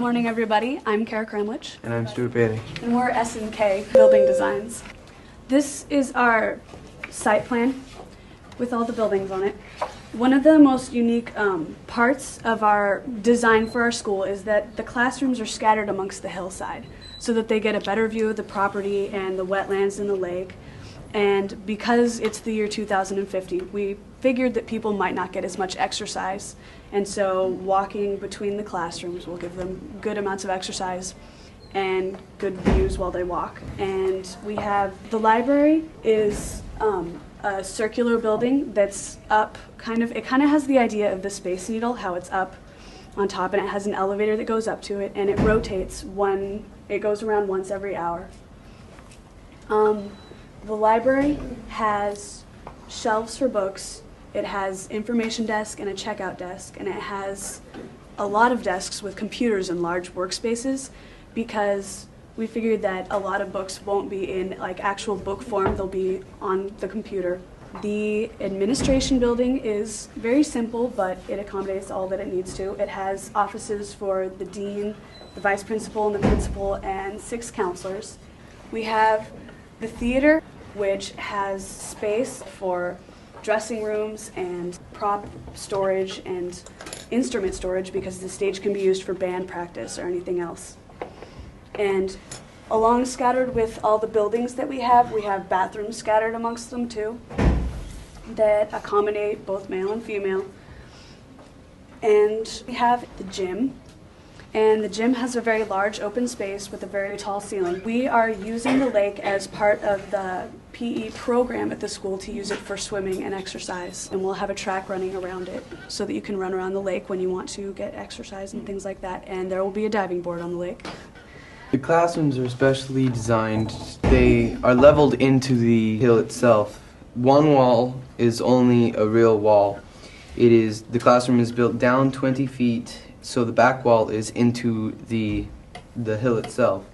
Morning, everybody. I'm Kara Kramlich. And I'm Stuart Bailey. And we're S&K Building Designs. This is our site plan with all the buildings on it. One of the most unique parts of our design for our school is that the classrooms are scattered amongst the hillside so that they get a better view of the property and the wetlands and the lake. And because it's the year 2050, we figured that people might not get as much exercise. And so walking between the classrooms will give them good amounts of exercise and good views while they walk. And we have, the library is a circular building that's up, it kind of has the idea of the Space Needle, how it's up on top, and it has an elevator that goes up to it, and it rotates it goes around once every hour. The library has shelves for books, it has information desk and a checkout desk, and it has a lot of desks with computers and large workspaces because we figured that a lot of books won't be in actual book form, they'll be on the computer. The administration building is very simple, but it accommodates all that it needs to. It has offices for the dean, the vice principal, and the principal, and 6 counselors. We have the theater, which has space for dressing rooms and prop storage and instrument storage because the stage can be used for band practice or anything else. And along scattered with all the buildings that we have bathrooms scattered amongst them too that accommodate both male and female. And we have the gym. And the gym has a very large open space with a very tall ceiling. We are using the lake as part of the PE program at the school to use it for swimming and exercise. And we'll have a track running around it so that you can run around the lake when you want to get exercise and things like that. And there will be a diving board on the lake. The classrooms are specially designed. They are leveled into the hill itself. One wall is only a real wall. The classroom is built down 20 feet. So the back wall is into the hill itself.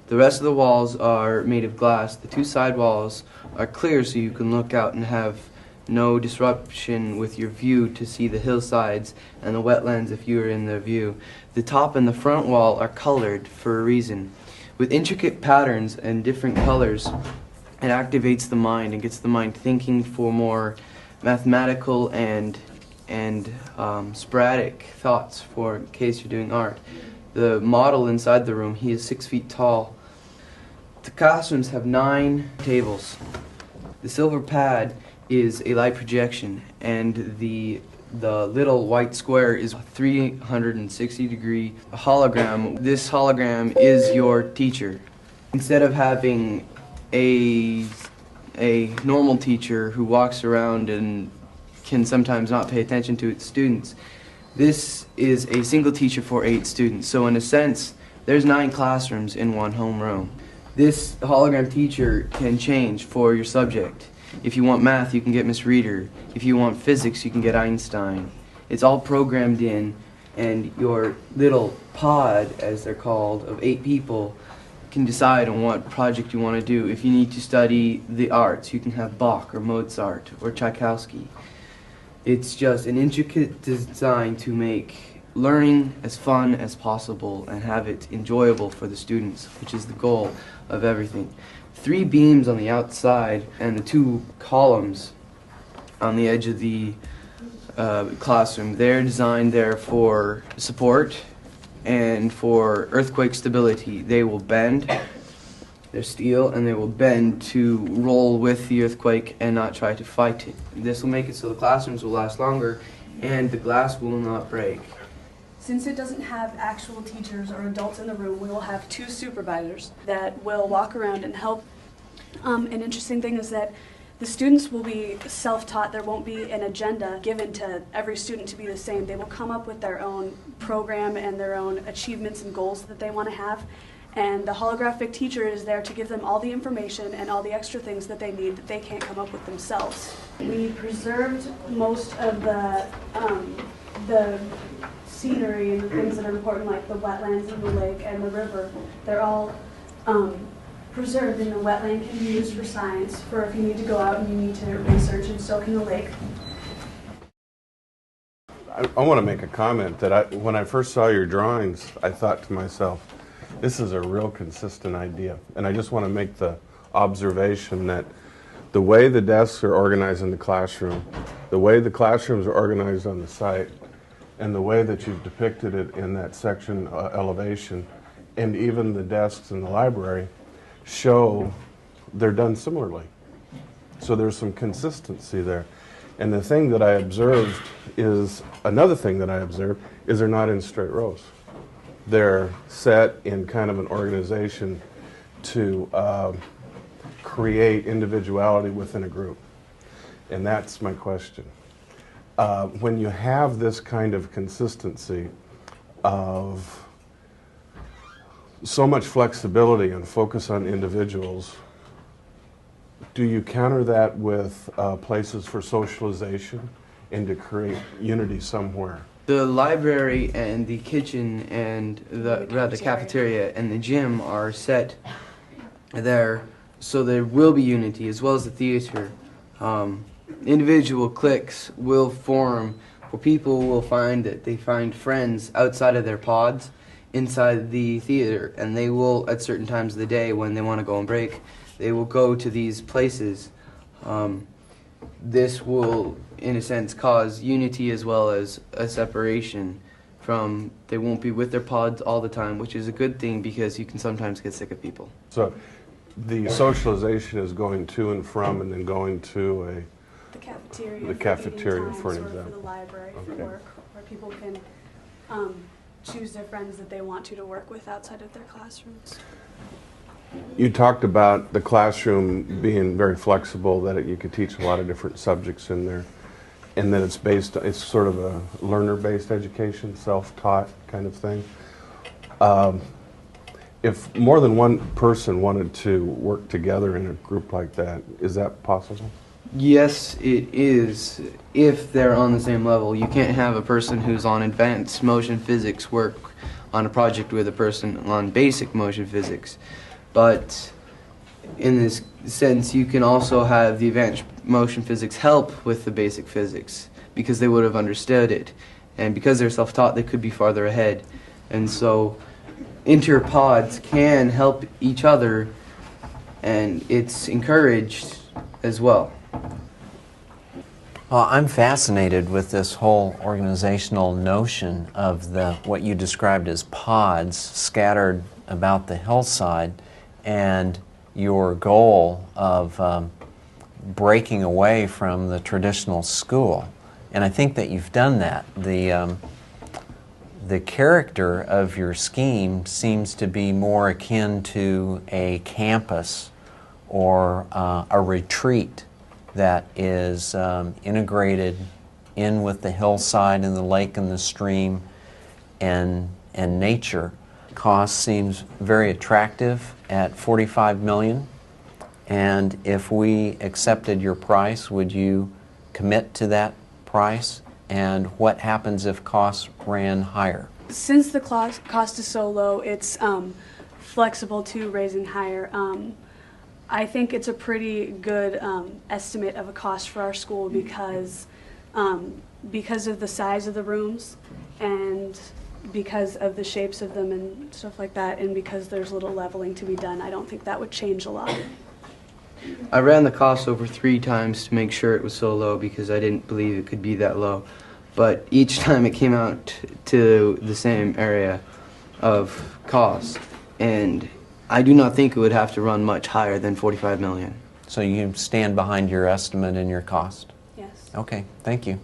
The rest of the walls are made of glass. The 2 side walls are clear so you can look out and have no disruption with your view to see the hillsides and the wetlands if you're in the view. The top and the front wall are colored for a reason. With intricate patterns and different colors, it activates the mind and gets the mind thinking for more mathematical and sporadic thoughts for in case you're doing art. The model inside the room, he is 6 feet tall. The classrooms have 9 tables. The silver pad is a light projection, and the little white square is a 360-degree hologram. This hologram is your teacher. Instead of having a normal teacher who walks around and can sometimes not pay attention to its students, this is a single teacher for 8 students. So in a sense, there's 9 classrooms in one homeroom. This hologram teacher can change for your subject. If you want math, you can get Miss Reader. If you want physics, you can get Einstein. It's all programmed in, and your little pod, as they're called, of 8 people can decide on what project you want to do. If you need to study the arts, you can have Bach or Mozart or Tchaikovsky. It's just an intricate design to make learning as fun as possible and have it enjoyable for the students, which is the goal of everything. 3 beams on the outside and the 2 columns on the edge of the classroom, they're designed there for support and for earthquake stability. They will bend. They're steel, and they will bend to roll with the earthquake and not try to fight it. This will make it so the classrooms will last longer and the glass will not break. Since it doesn't have actual teachers or adults in the room, we will have 2 supervisors that will walk around and help. An interesting thing is that the students will be self-taught. There won't be an agenda given to every student to be the same. They will come up with their own program and their own achievements and goals that they want to have. And the holographic teacher is there to give them all the information and all the extra things that they need that they can't come up with themselves. We preserved most of the scenery and the things that are important, like the wetlands and the lake and the river. They're all preserved, and the wetland can be used for science, for if you need to go out and you need to research, and so can the lake. I want to make a comment that when I first saw your drawings, I thought to myself, this is a real consistent idea. And I just want to make the observation that the way the desks are organized in the classroom, the way the classrooms are organized on the site, and the way that you've depicted it in that section elevation, and even the desks in the library, show they're done similarly. So there's some consistency there. And the thing that I observed is, another thing that I observed is they're not in straight rows. They're set in kind of an organization to create individuality within a group. And that's my question. When you have this kind of consistency of so much flexibility and focus on individuals, do you counter that with places for socialization and to create unity somewhere? The library and the kitchen and the cafeteria and the gym are set there, so there will be unity, as well as the theater. Individual cliques will form where people will find that they find friends outside of their pods inside the theater, and they will, at certain times of the day when they want to go on break, they will go to these places. This will, in a sense, cause unity as well as a separation from, they won't be with their pods all the time, which is a good thing because you can sometimes get sick of people. So the socialization is going to and from and then going to the cafeteria for an or example. for the library for work, where people can choose their friends that they want to work with outside of their classrooms. You talked about the classroom being very flexible, that you could teach a lot of different subjects in there, and that it's sort of a learner-based education, self-taught kind of thing. If more than one person wanted to work together in a group like that, is that possible? Yes, it is, if they're on the same level. You can't have a person who's on advanced motion physics work on a project with a person on basic motion physics. But in this sense, you can also have the advanced motion physics help with the basic physics because they would have understood it. And because they're self-taught, they could be farther ahead. And so interpods can help each other, and it's encouraged as well. Well, I'm fascinated with this whole organizational notion of what you described as pods scattered about the hillside, and your goal of breaking away from the traditional school. And I think that you've done that. The character of your scheme seems to be more akin to a campus or a retreat that is integrated in with the hillside and the lake and the stream and nature. Cost seems very attractive at $45 million, and if we accepted your price, would you commit to that price? And what happens if costs ran higher? Since the cost is so low, it's flexible to raising higher. I think it's a pretty good estimate of a cost for our school because of the size of the rooms and because of the shapes of them and stuff like that, and because there's little leveling to be done. I don't think that would change a lot. I ran the cost over 3 times to make sure it was so low because I didn't believe it could be that low. But each time it came out to the same area of cost, and I do not think it would have to run much higher than $45 million. So you stand behind your estimate and your cost? Yes. Okay, thank you.